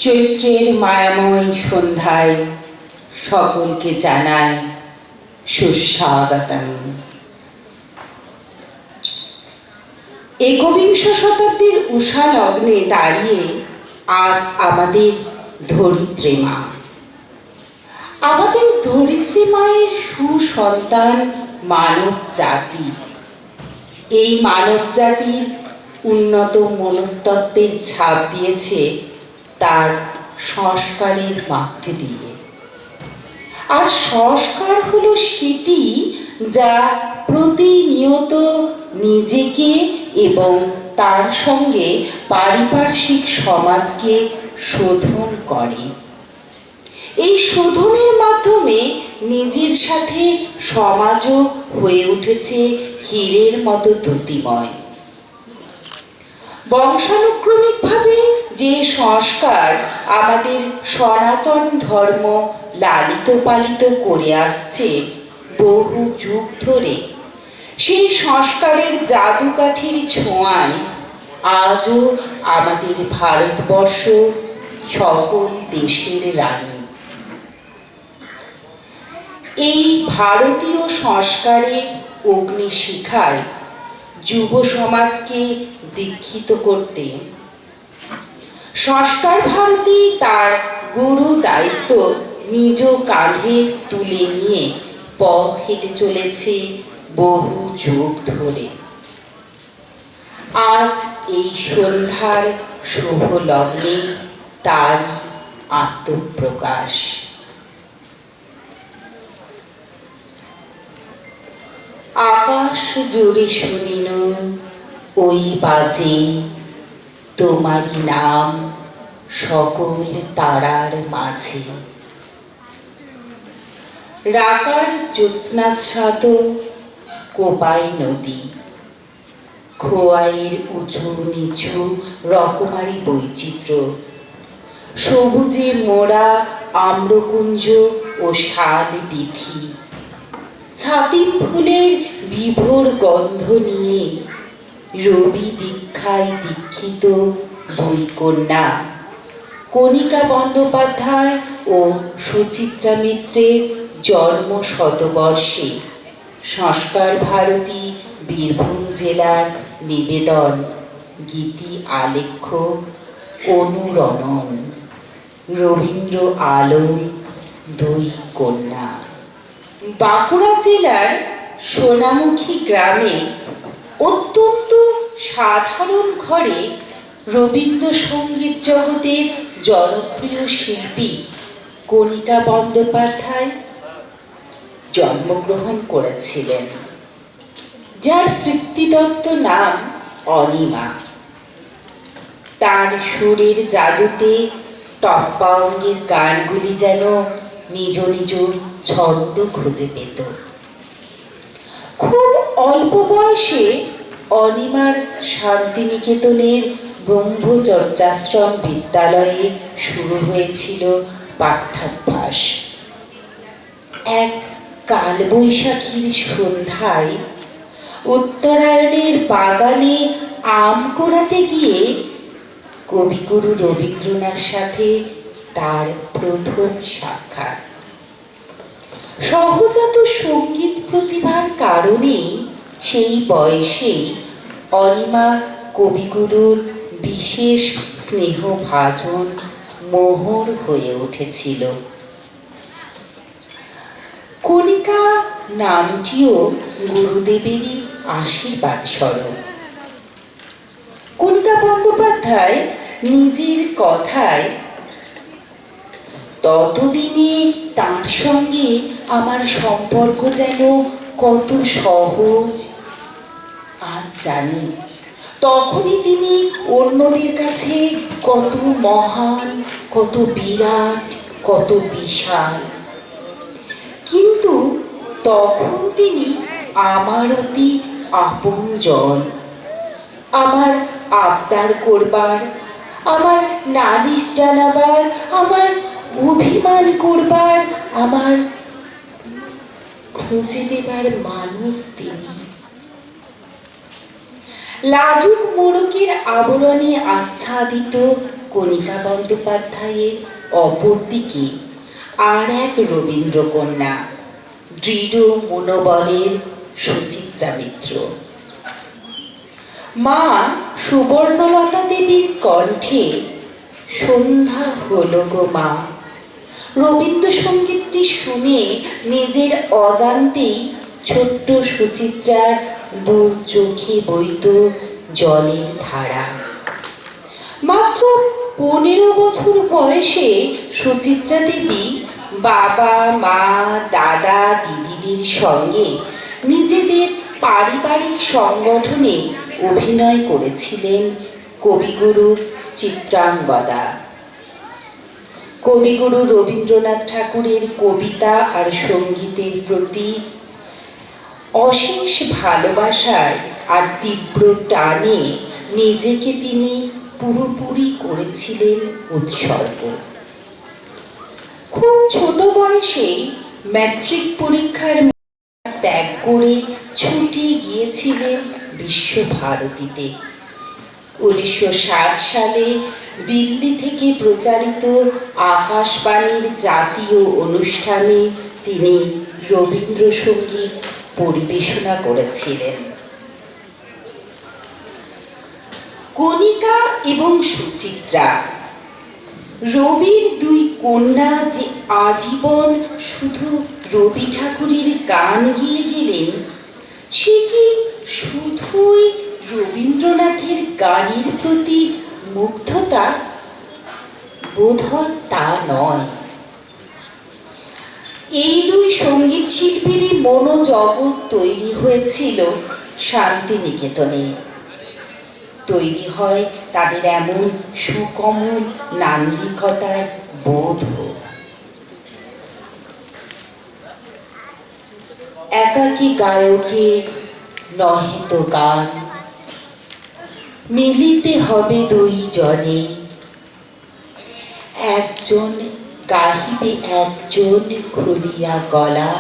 চৈত্রের মায়াময় সন্ধ্যায় সকলকে জানায় সুস্বাগতম। একবিংশ শতাব্দীর উষা লগ্নে দাঁড়িয়ে আজ আমাদের ধরিত্রী মা, আমাদের ধরিত্রী মায়ের সুসন্তান মানব জাতি। এই মানব জাতির উন্নত মনস্তত্ত্বের ছাপ দিয়েছে তার সংস্কারের মধ্যে দিয়ে। আর সংস্কার হলো সেটি যা প্রতিনিয়ত নিজেকে এবং তার সঙ্গে পারিপার্শ্বিক সমাজকে শোধন করে। এই শোধনের মাধ্যমে নিজের সাথে সমাজও হয়ে উঠেছে হীরের মতো দ্যুতিময়। বংশানুক্রমিকভাবে যে সংস্কার আমাদের সনাতন ধর্ম লালিত পালিত করে আসছে বহু যুগ ধরে, সেই সংস্কারের জাদুকাঠির ছোঁয়ায় আজও আমাদের ভারতবর্ষ সকল দেশের রানী। এই ভারতীয় সংস্কারে অগ্নিশিখায় যুব সমাজকে দীক্ষিত করতে সংস্কার ভারতী তার গুরু দায়িত্ব নিজ কাঁধে তুলে নিয়ে পথ হেঁটে চলেছে বহু যুগ ধরে। আজ এই সন্ধ্যার শুভ লগ্নে তারই আত্মপ্রকাশ। আকাশ জুড়ে শুনিন ওই বাজে তোমারই নাম সকল তারার মাঝে। রাকার জ্যোৎস্নাস্বাত কোপাই নদী, খোয়াইয়ের উঁচু নিচু রকমারি বৈচিত্র্য, সবুজে মোড়া আম্রকুঞ্জ ও শাল বিথি, ছাতিম ফুলের বিভোর গন্ধ নিয়ে রবি দীক্ষায় দীক্ষিত দুই কন্যা কণিকা বন্দ্যোপাধ্যায় ও সুচিত্রা মিত্রের জন্ম শতবর্ষে সংস্কার ভারতী বীরভূম জেলার নিবেদন গীতি আলেখ্য অনুরণন। রবীন্দ্র আলোয় দুই কন্যা। বাঁকুড়া জেলার সোনামুখী গ্রামে অত্যন্ত সাধারণ ঘরে রবীন্দ্রসঙ্গীত জগতের জনপ্রিয় শিল্পী কণিকা বন্দ্যোপাধ্যায় জন্মগ্রহণ করেছিলেন, যার পিতৃদত্ত নাম অনিমা। তার সুরের জাদুতে টপ্পা অঙ্গের গানগুলি যেন নিজ নিজ ছন্দ খুঁজে পেত। খুব অল্প বয়সে অনিমার শান্তিনিকেতনের ব্রহ্মচর্যাশ্রম বিদ্যালয়ে শুরু হয়েছিল পাঠ্যাভ্যাস। এক কালবৈশাখীর সন্ধ্যায় উত্তরায়ণের বাগানে আম কুড়াতে গিয়ে কবিগুরু রবীন্দ্রনাথের সাথে তার প্রথম সাক্ষাৎ। সহজাত সঙ্গীত প্রতিভার কারণেই সেই বয়সেই অনিমা কবিগুরুর বিশেষ স্নেহভাজন মোহর হয়ে উঠেছিল। কণিকা নামটিও গুরুদেবেরই আশীর্বাদ স্বরূপ। কণিকা বন্দ্যোপাধ্যায় নিজের কথায়, ততদিনে তার সঙ্গে আমার সম্পর্ক যেন কত সহজ। আজ জানি তখনই তিনি অন্যদের কাছে কত মহান, কত বিরাট, কত বিশাল। কিন্তু তখন তিনি আমার অতি আপনজন, আমার আবদার করবার, আমার নালিশ জানাবার, আমার অভিমান করবার, আমার খুঁজে দেবার মানুষ তিনি। লাজুক মোড়কের আবরণে আচ্ছাদিত কণিকা বন্দ্যোপাধ্যায়ের অপরদিকে আর এক রবীন্দ্রকন্যা, দৃঢ় মনোবলের সুচিত্রা মিত্র। মা সুবর্ণলতা দেবীর কণ্ঠে সন্ধ্যা হলো গো মা রবীন্দ্রসঙ্গীতটি শুনে নিজের অজান্তেই ছোট্ট সুচিত্রার দু চোখে বইত জলের ধারা। মাত্র 15 বছর বয়সে সুচিত্রা দেবী বাবা মা দাদা দিদিদের সঙ্গে নিজেদের পারিবারিক সংগঠনে অভিনয় করেছিলেন কবিগুরুর চিত্রাঙ্গদা। কবিগুরু রবীন্দ্রনাথ ঠাকুরের কবিতা আর সঙ্গীতের প্রতি অশেষ ভালোবাসায় আর তীব্র টানে নিজেকে তিনি পুরোপুরি করেছিলেন উৎসর্গ। খুব ছোট বয়সেই ম্যাট্রিক পরীক্ষার ত্যাগ করে ছুটে গিয়েছিলেন বিশ্বভারতীতে। 1960 সালে দিল্লি থেকে প্রচারিত আকাশবাণীর জাতীয় অনুষ্ঠানে তিনি রবীন্দ্রসঙ্গীত পরিবেশনা করেছিলেন। কণিকা এবং সুচিত্রা, রবির দুই কন্যা যে আজীবন শুধু রবি ঠাকুরের গান গেয়ে গেলেন, সে কি শুধুই রবীন্দ্রনাথের গানের প্রতি মুগ্ধতা? বোধহয় তা নয়। এই দুই সঙ্গীত শিল্পীরই মনোজগৎ তৈরি হয়েছিল শান্তিনিকেতনে। তৈরি হয় তাদের এমন সুকমল নান্দিকতার বোধ। একাকী গায়কের নহে তো গান, মিলিতে হবে দুই জনে, একজন গাহিবে একজন খুলিয়া গলা,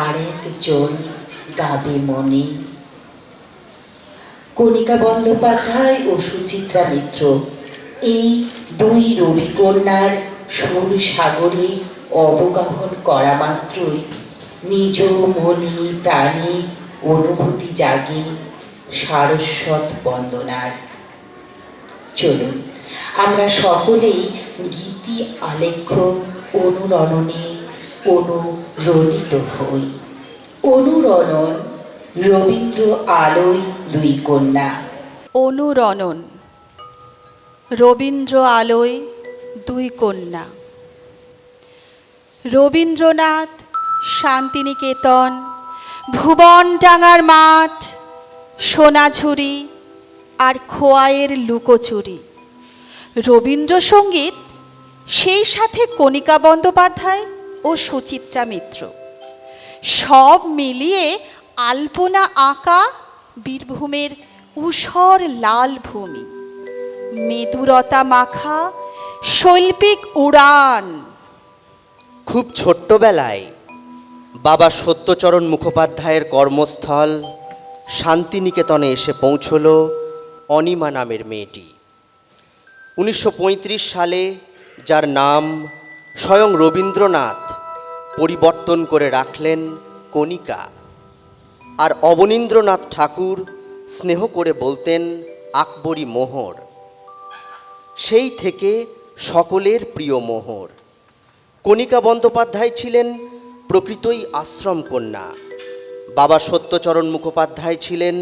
আর একজন গাবে মনে। কণিকা বন্দ্যোপাধ্যায় ও সুচিত্রা মিত্র এই দুই রবিকন্যার সুর সাগরে অবগাহন করা মাত্রই নিজ মনে প্রাণে অনুভূতি জাগে সারস্বত বন্দনার। চলুন আমরা সকলেই গীতি আলেখ্য অনুরণনে অনুরণিত হই। অনুরণন, রবীন্দ্র আলোয় দুই কন্যা। অনুরণন, রবীন্দ্র আলোয় দুই কন্যা। রবীন্দ্রনাথ, শান্তিনিকেতন, ভুবনডাঙার মাঠ, সোনাঝুরি আর খোয়াইয়ের লুকোচুরি। রবীন্দ্রসঙ্গীত, সেই সাথে কণিকা বন্দ্যোপাধ্যায় ও সুচিত্রা মিত্র, সব মিলিয়ে আলপনা আঁকা বীরভূমের ঊষর লাল ভূমি, মেদুরতা মাখা শৈল্পিক উড়ান। খুব ছোট্টবেলায় বাবা সত্যচরণ মুখোপাধ্যায়ের কর্মস্থল শান্তিনিকেতনে এসে পৌঁছল অনিমা নামের মেয়েটি। 1935 সালে যার নাম স্বয়ং রবীন্দ্রনাথ পরিবর্তন করে রাখলেন কণিকা, আর অবনীন্দ্রনাথ ঠাকুর স্নেহ করে বলতেন আকবরী মোহর। সেই থেকে সকলের প্রিয় মোহর। কণিকা বন্দ্যোপাধ্যায় ছিলেন প্রকৃতই আশ্রম কন্যা। বাবা সত্যচরণ মুখোপাধ্যায় ছিলেন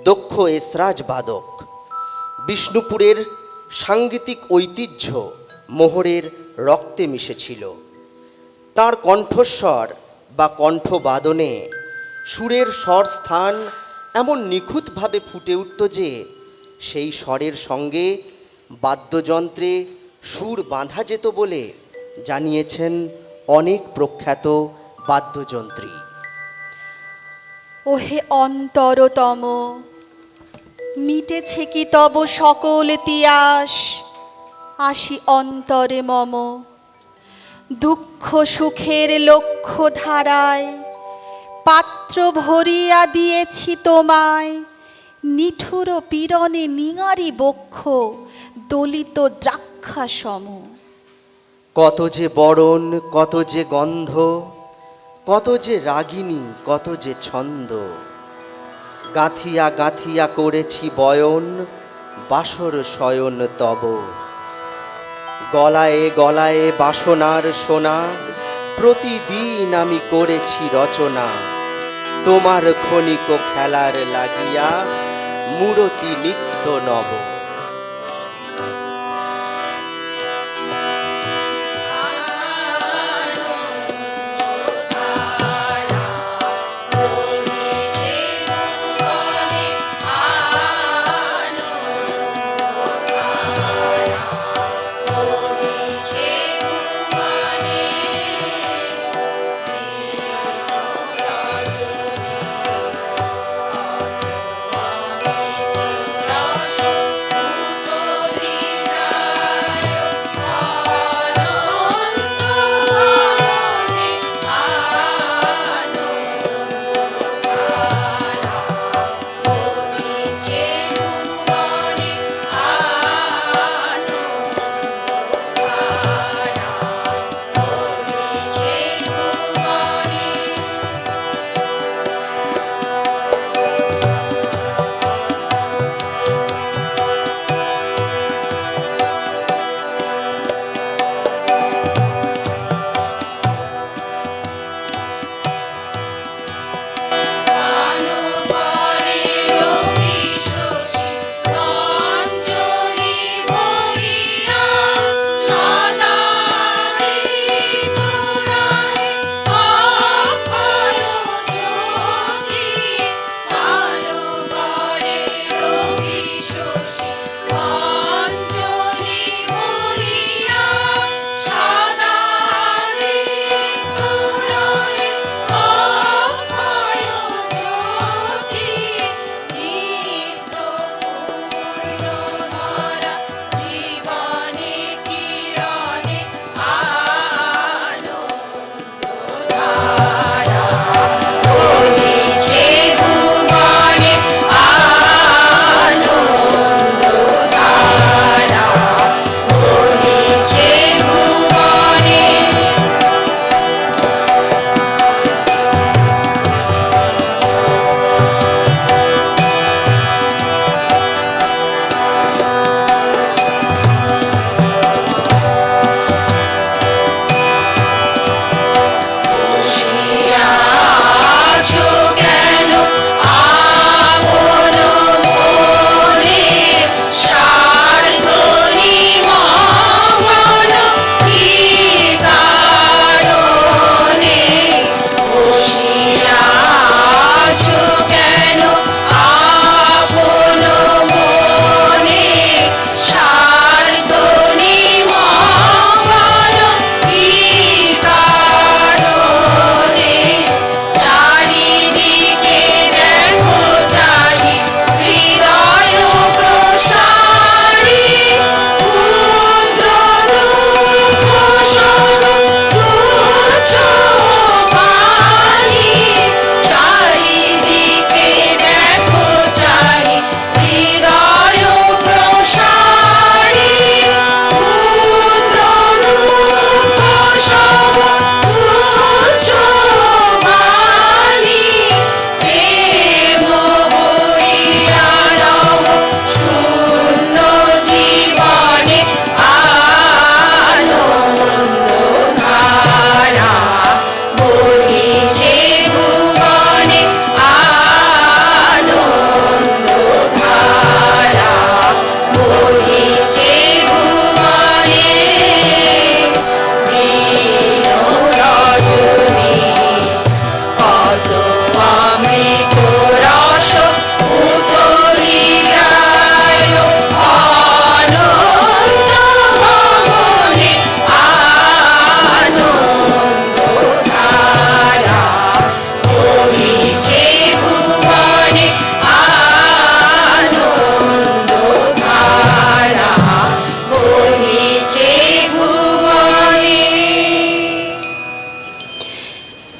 দক্ষ এসরাজ বাদক। বিষ্ণুপুরের সাংগীতিক ঐতিহ্য মোহরের রক্তে মিশেছিল। তাঁর কণ্ঠস্বর বা কণ্ঠবাদনে সুরের স্বর স্থান এমন নিখুঁতভাবে ফুটে উঠত যে সেই স্বরের সঙ্গে বাদ্যযন্ত্রে সুর বাঁধা যেত বলে জানিয়েছেন অনেক প্রখ্যাত বাদ্যযন্ত্রী। ওহে অন্তরতম, মিটেছে কি তব সকল তিয়াস, আসি অন্তরে মম, দুঃখ সুখের লক্ষ্য ধারায় পাত্র ভরিয়া দিয়েছি তোমায়, নিঠুর পীড়নে নিঙারি বক্ষ দলিত দ্রাক্ষা সম। কত যে বরণ, কত যে গন্ধ, কত যে রাগিনী, কত যে ছন্দ। গাঁথিয়া গাঁথিয়া করেছি বয়ন, বাসর শয়ন তব। গলায় গলায় বাসনার সোনা, প্রতিদিন আমি করেছি রচনা। তোমার ক্ষণিক খেলার লাগিয়া, মূরতি নিত্য নব।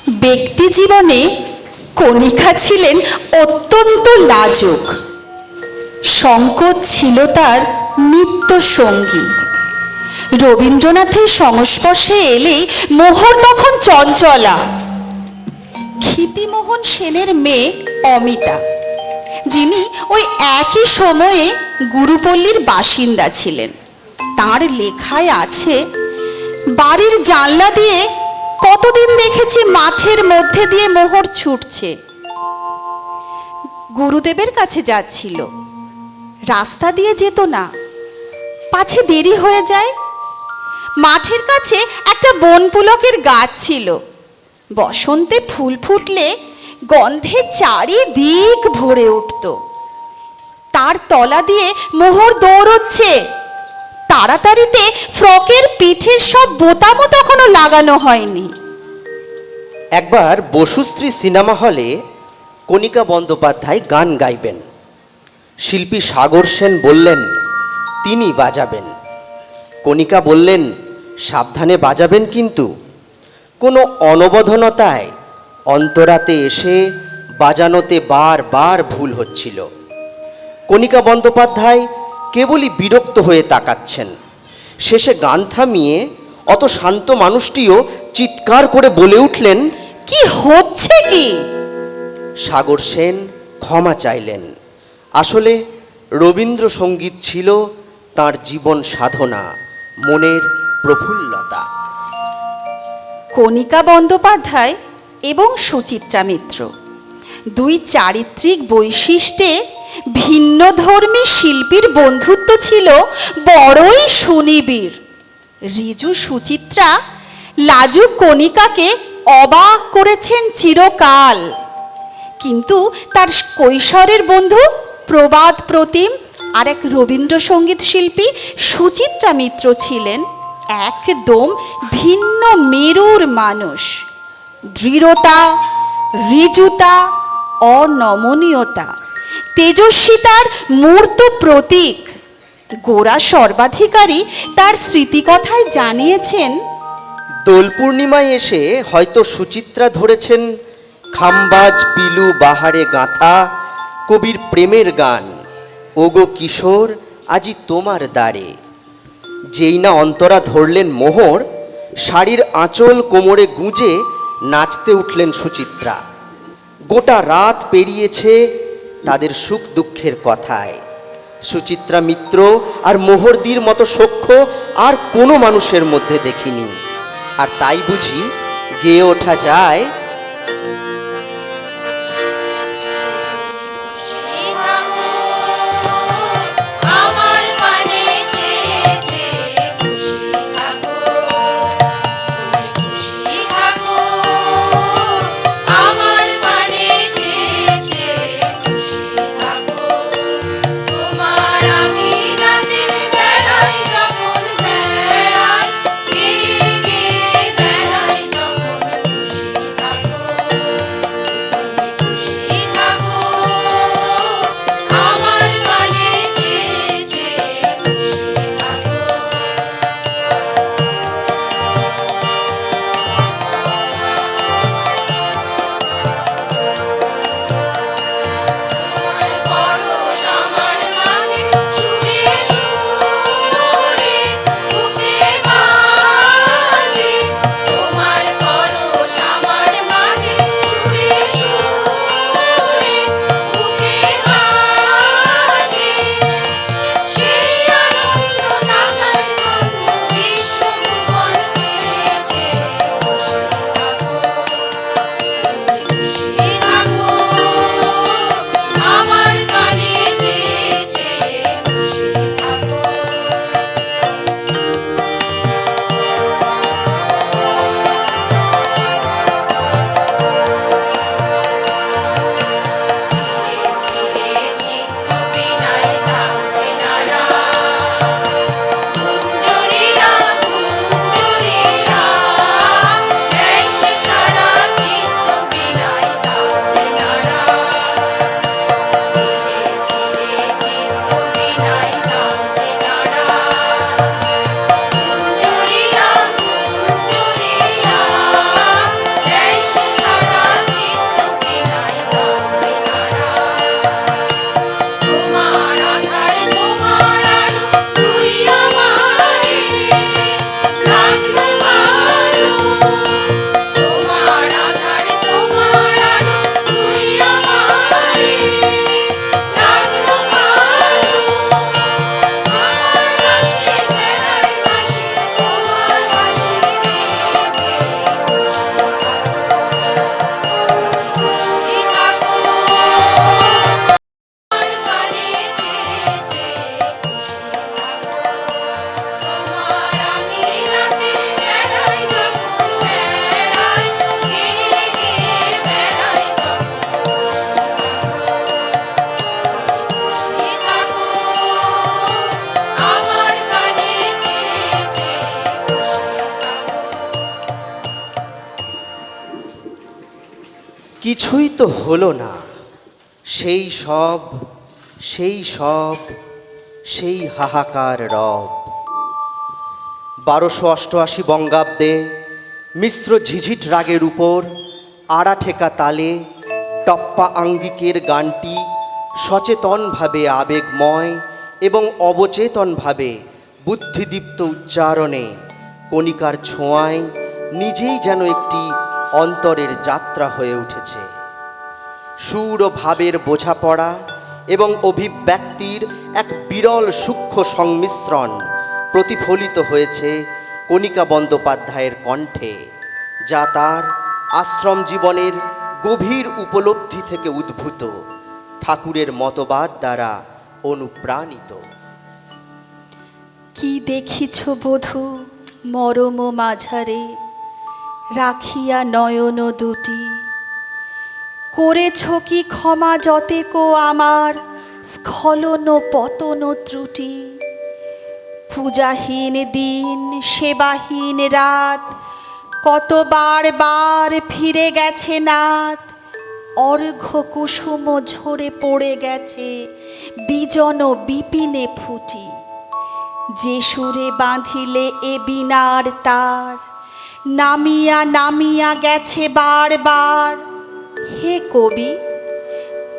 ব্যক্তি জীবনে কণিকা ছিলেন অত্যন্ত লাজুক। শঙ্কর ছিল তার নিত্য সঙ্গী। রবীন্দ্রনাথের সংস্পর্শে এলেই মোহর তখন চঞ্চলা। ক্ষিতিমোহন সেনের মেয়ে অমিতা, যিনি ওই একই সময়ে গুরুপল্লীর বাসিন্দা ছিলেন, তার লেখায় আছে, বাড়ির জানলা দিয়ে কতদিন দেখেছি মাঠের মধ্যে দিয়ে মোহর ছুটছে। গুরুদেবের কাছে যাচ্ছিল, রাস্তা দিয়ে যেত না, পাছে দেরি হয়ে যায়। মাঠের কাছে একটা বনপুলকের গাছ ছিল, বসন্তে ফুল ফুটলে গন্ধে চারিদিক ভরে উঠত। তার তলা দিয়ে মোহর দৌড়চ্ছে। তাড়াতাড়িতে ফ্রকের পিঠের সব বোতামও তখনও লাগানো হয়নি। একবার বসুশ্রী সিনেমা হলে কণিকা বন্দ্যোপাধ্যায় গান গাইবেন। শিল্পী সাগর সেন বললেন তিনি বাজাবেন। কণিকা বললেন সাবধানে বাজাবেন কিন্তু। কোনো অনবধানতায় অন্তরাতে এসে বাজানোতে বারবার ভুল হচ্ছিল। কণিকা বন্দ্যোপাধ্যায় কেবলই বিরক্ত হয়ে তাকাচ্ছেন। শেষে গান থামিয়ে অত শান্ত মানুষটিও চিৎকার করে বলে উঠলেন, কি হচ্ছে কি? সাগর সেন ক্ষমা চাইলেন। আসলে রবীন্দ্রসঙ্গীত ছিল তার জীবন সাধনা, মনের প্রফুল্লতা। কণিকা বন্দ্যোপাধ্যায় এবং সুচিত্রা মিত্র দুই চারিত্রিক বৈশিষ্ট্যে ভিন্নধর্মী শিল্পীর বন্ধুত্ব ছিল বড়ই সুনিবিড়। ঋজু সুচিত্রা লাজুক কণিকাকে অবাক করেছেন চিরকাল, কিন্তু তার কৈশোরের বন্ধু প্রবাদ প্রতিম আর এক রবীন্দ্রসঙ্গীত শিল্পী সুচিত্রা মিত্র ছিলেন একদম ভিন্ন মেরুর মানুষ। দৃঢ়তা, ঋজুতা, অনমনীয়তা, তেজস্বিতার মূর্ত প্রতীক। গোরা সর্বাধিকারী তার স্মৃতিকথায় জানিয়েছেন, দোল পূর্ণিমায় এসে হয়তো সুচিত্রা ধরেছেন খামবাজ পিলু বাহারে গাঁথা কবির প্রেমের গান, ওগো কিশোর আজি তোমার দ্বারে। যেই না অন্তরা ধরলেন মোহর, শাড়ির আঁচল কোমরে গুঁজে নাচতে উঠলেন সুচিত্রা। গোটা রাত পেরিয়েছে তাদের সুখ দুঃখের কথায়। সুচিত্রা মিত্র আর মোহরদির মতো সখ্য আর কোনো মানুষের মধ্যে দেখিনি। আর তাই বুঝি গেয়ে ওঠা যায়, কিছুই তো হলো না। সেই সব সেই হাহাকার রব। 1288 বঙ্গাব্দে মিশ্র ঝিঝিট রাগের উপর আড়া ঠেকা তালে টপ্পা আঙ্গিকের গানটি সচেতনভাবে আবেগময় এবং অবচেতনভাবে বুদ্ধিদীপ্ত উচ্চারণে কণিকার ছোঁয়ায় নিজেই যেন একটি অন্তরের যাত্রা হয়ে উঠেছে। সুর ও ভাবের বোঝাপড়া এবং অভিব্যক্তির এক বিরল সূক্ষ্ম সংমিশ্রণ প্রতিফলিত হয়েছে কণিকা বন্দ্যোপাধ্যায়ের কণ্ঠে, যা তার আশ্রম জীবনের গভীর উপলব্ধি থেকে উদ্ভূত, ঠাকুরের মতবাদ দ্বারা অনুপ্রাণিত। কি দেখিছ বধূ মরম মাঝারে, রাখিয়া নয়ন দুটি, করেছ কি ক্ষমা যতেকো আমার স্খলন পতন ত্রুটি। পূজাহীন দিন সেবাহীন রাত, কতবার বার ফিরে গেছে নাথ। অর্ঘ্য কুসুম ঝরে পড়ে গেছে বিজন বিপিনে ফুটি। যে সুরে বাঁধিলে এ বিনার তার, নামিয়া নামিয়া গেছে বারবার। হে কবি,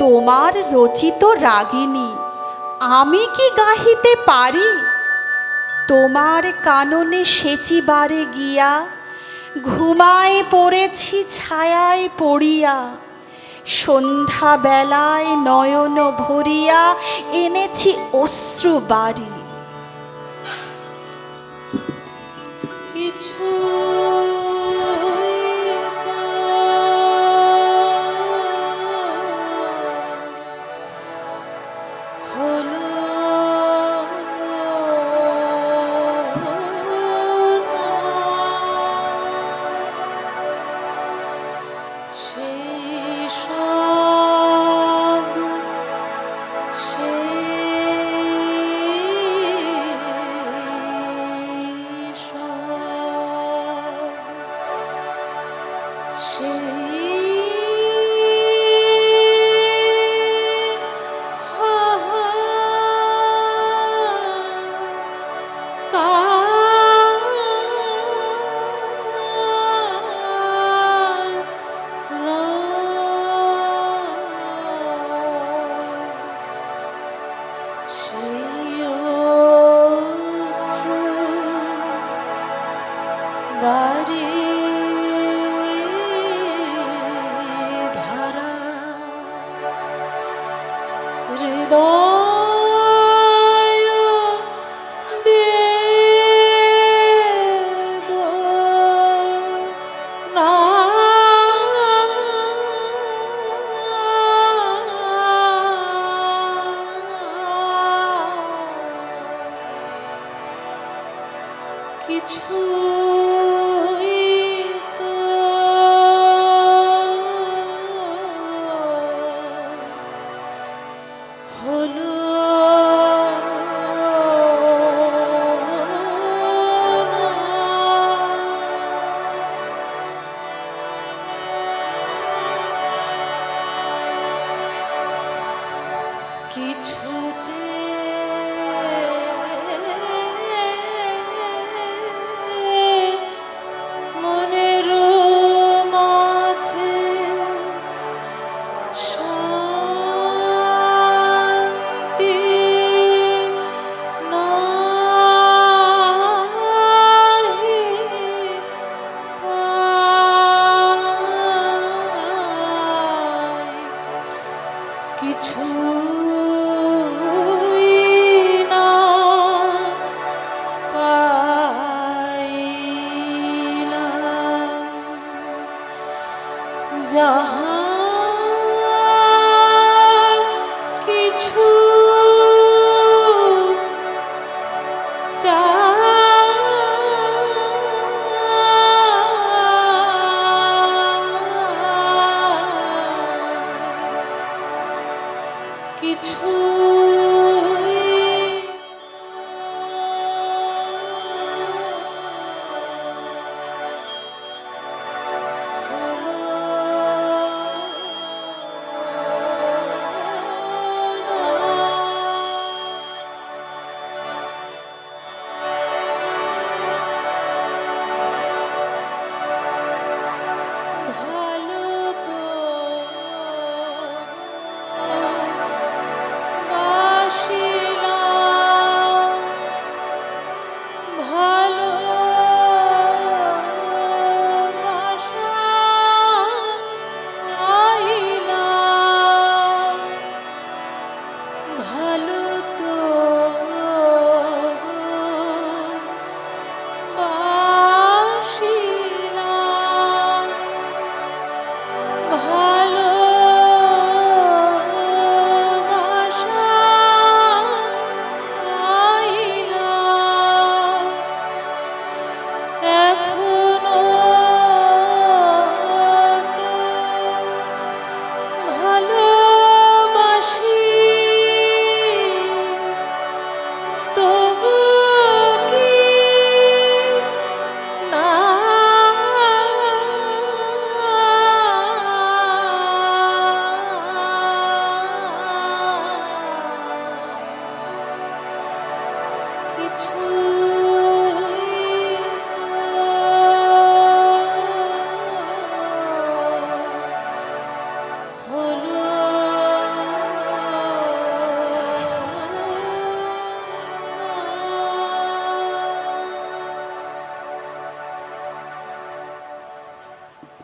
তোমার রচিত রাগিনী আমি কি গাহিতে পারি? তোমার কাননে সেচিবারে গিয়া ঘুমায় পড়েছি ছায়ায় পড়িয়া। সন্ধ্যা বেলায় নয়ন ভরিয়া এনেছি অশ্রু বাড়ি। কিছু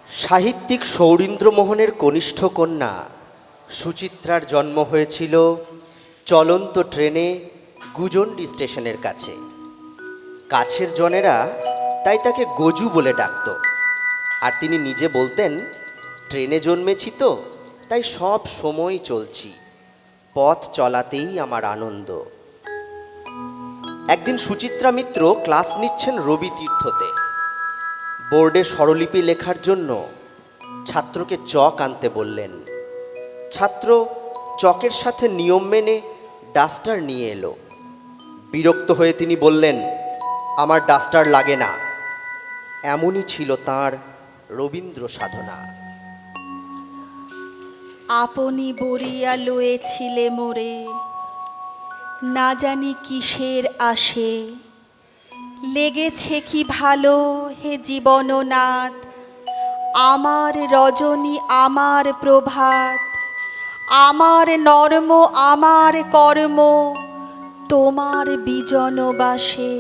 সাহিত্যিক সৌরীন্দ্রমোহনের কনিষ্ঠ কন্যা সুচিত্রার জন্ম হয়েছিল চলন্ত ট্রেনে গুজন্ডি স্টেশনের কাছে। কাছের জনেরা তাই তাকে গজু বলে ডাকত। আর তিনি নিজে বলতেন, ট্রেনে জন্মেছি তো, তাই সব সময় চলছি, পথ চলাতেই আমার আনন্দ। একদিন সুচিত্রা মিত্র ক্লাস নিচ্ছেন রবি তীর্থতে। বোর্ডে স্বরলিপি লেখার জন্য ছাত্রকে চক আনতে বললেন। ছাত্র চকের সাথে নিয়ম মেনে ডাস্টার নিয়ে এলো। বিরক্ত হয়ে তিনি বললেন, আমার ডাস্টার লাগে না। এমনই ছিল তাঁর রবীন্দ্র সাধনা। আপনি বরিয়া লয়েছিলে মোরে, না জানি কিসের আসে, লেগেছে কি ভালো হে জীবননাথ, আমার রজনী আমার প্রভাত, আমার নর্ম আমার কর্ম, তোমার বিজনবাসে।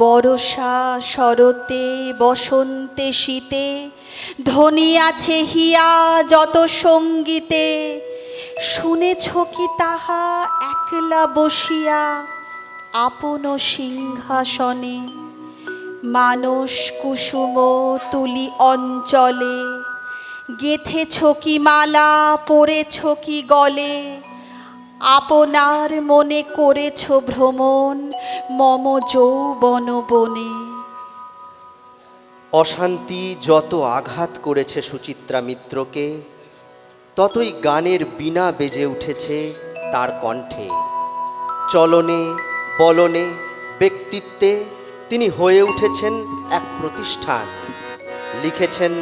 বরষা শরতে বসন্তে শীতে, ধ্বনি আছে হিয়া যত সঙ্গীতে, শুনেছ কি তাহা একলা বসিয়া আপন সিংহাসনে। মানস কুসুম তুলি অঞ্চলে, গেথেছ কি মালা পরেছ কি গলে, আপনার মনে করেছ ভ্রমণ মম যৌবন বনে। অশান্তি যত আঘাত করেছে সুচিত্রা মিত্রকে, ততই গানের বীণা বেজে উঠেছে তার কণ্ঠে। চলনে বলনে ব্যক্তিত্বে তিনি হয়ে উঠেছেন এক প্রতিষ্ঠান, লিখেছেন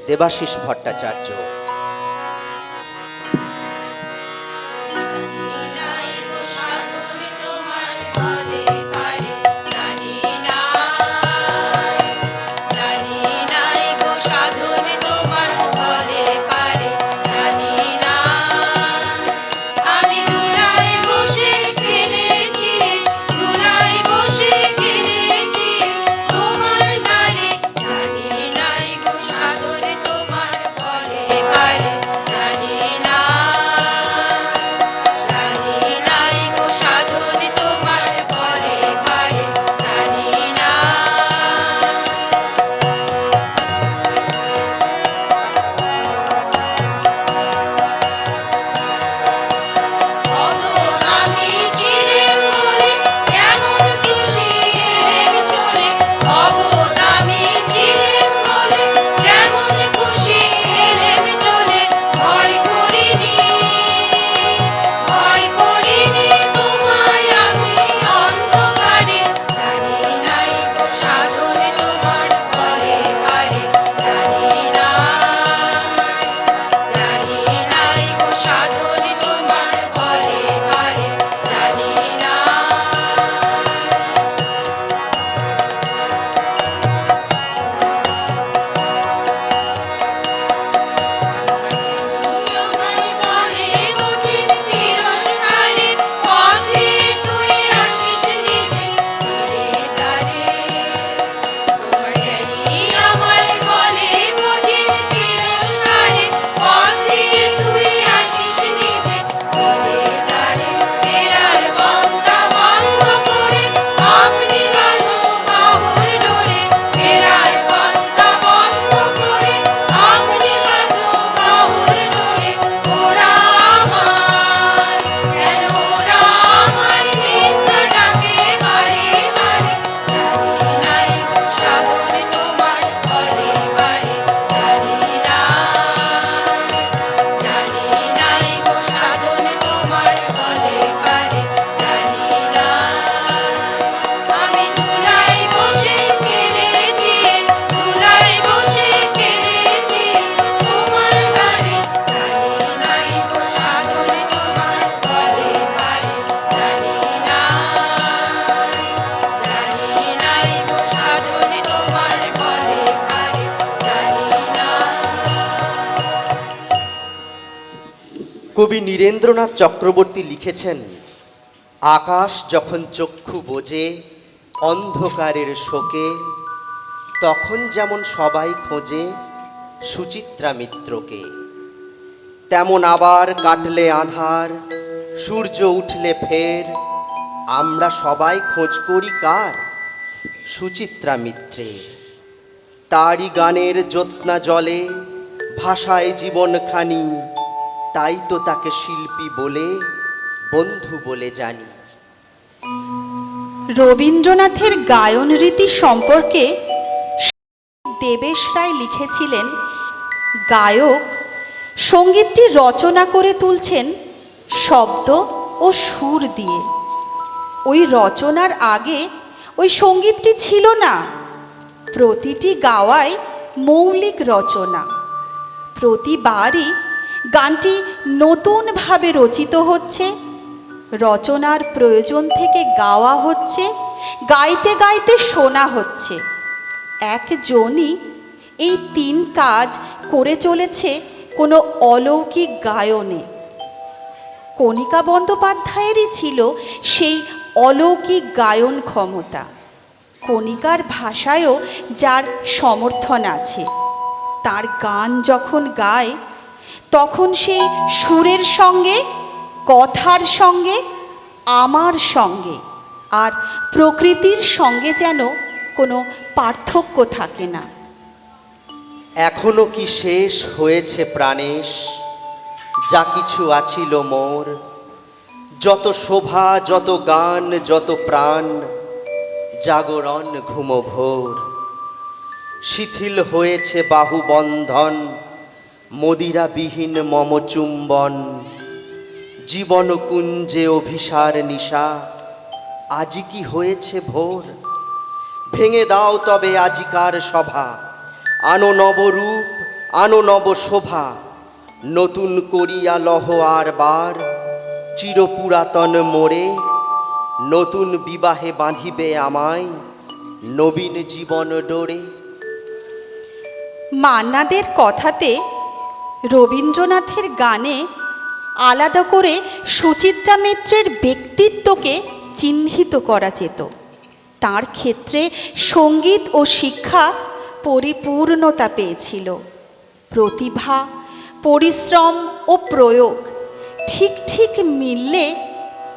দেবাশিস ভট্টাচার্য। কবি নীরেন্দ্রনাথ চক্রবর্তী লিখেছেন, আকাশ যখন চক্ষু বোজে অন্ধকারের শোকে, তখন যেমন সবাই খোঁজে সুচিত্রা মিত্রকে। তেমন আবার কাটলে আঁধার, সূর্য উঠলে ফের, আমরা সবাই খোঁজ করি কার? সুচিত্রা মিত্রের। তারই গানের জ্যোৎস্না জলে ভাষায় জীবনখানি, তাই তো তাকে শিল্পী বলে, বন্ধু বলে জানি। রবীন্দ্রনাথের গায়ন রীতি সম্পর্কে দেবেশ রায় লিখেছিলেন, গায়ক সঙ্গীতটি রচনা করে তুলছেন শব্দ ও সুর দিয়ে। ওই রচনার আগে ওই সঙ্গীতটি ছিল না। প্রতিটি গাওয়ায় মৌলিক রচনা। প্রতিবারই গানটি নতুনভাবে রচিত হচ্ছে, রচনার প্রয়োজন থেকে গাওয়া হচ্ছে, গাইতে গাইতে শোনা হচ্ছে। একজনই এই তিন কাজ করে চলেছে কোনো অলৌকিক গায়নে। কণিকা বন্দ্যোপাধ্যায়েরই ছিল সেই অলৌকিক গায়ন ক্ষমতা। কণিকার ভাষায়ও যার সমর্থন আছে। তার গান যখন গায় তখন সেই সুরের সঙ্গে, কথার সঙ্গে, আমার সঙ্গে আর প্রকৃতির সঙ্গে যেন কোনো পার্থক্য থাকে না। এখনো কি শেষ হয়েছে প্রাণেশ, যা কিছু আছিল মোর? যত শোভা, যত গান, যত প্রাণ, জাগরণ ঘুমঘোর। শিথিল হয়েছে বাহুবন্ধন, মদিরাবিহীন মম চুম্বন। জীবন কুঞ্জে অভিসার নিশা, আজি কি হয়েছে ভোর? ভেঙে দাও তবে আজিকার সভা, আনো নবরূপ, আনো নব শোভা। নতুন করিয়া লহ আর বার, চিরপুরাতন মোড়ে। নতুন বিবাহে বাঁধিবে আমায়, নবীন জীবন ডোরে। মান্নাদের কথাতে রবীন্দ্রনাথের গানে আলাদা করে সুচিত্রা মিত্রের ব্যক্তিত্বকে চিহ্নিত করা যেত। তার ক্ষেত্রে সঙ্গীত ও শিক্ষা পরিপূর্ণতা পেয়েছিল। প্রতিভা, পরিশ্রম ও প্রয়োগ ঠিক ঠিক মিললে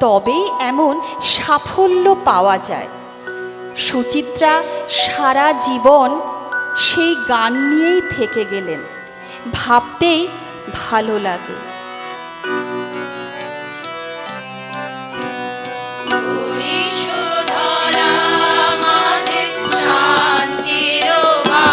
তবেই এমন সাফল্য পাওয়া যায়। সুচিত্রা সারা জীবন সেই গান নিয়েই থেকে গেলেন। ভাবতেই ভালো লাগে। দয়া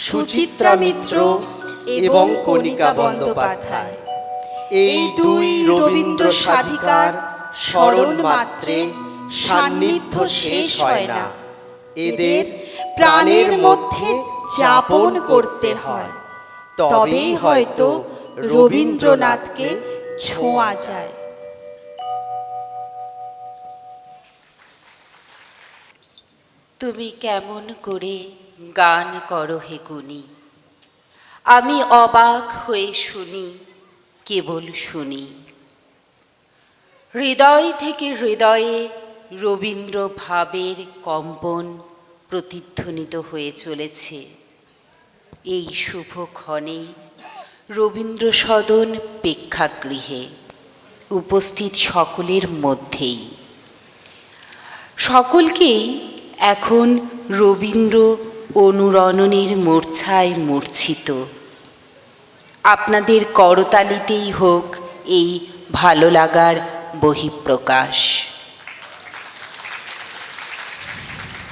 সুচিত্রা মিত্র এবং কণিকা বন্দ্যোপাধ্যায়। এই দুই রবীন্দ্র সাধিকার স্মরণ মাত্রে সান্নিধ্য শেষ হয় না, এদের প্রাণের মধ্যে যাপন করতে হয়, তবেই হয়তো রবীন্দ্রনাথকে ছোঁয়া যায়। তুমি কেমন করে গান করো হে গুণী, আমি অবাক হয়ে শুনি, কেবল শুনি। হৃদয় থেকে হৃদয়ে রবীন্দ্র ভাবের কম্পন প্রতিধ্বনিত হয়ে চলেছে এই শুভ ক্ষণে রবীন্দ্র সদন প্রেক্ষাগৃহে উপস্থিত সকলের মধ্যেই। সকলকেই এখন রবীন্দ্র অনুরণনের মূর্ছায় মূর্ছিত। আপনাদের করতালিতেই হোক এই ভালো লাগার বহিঃপ্রকাশ।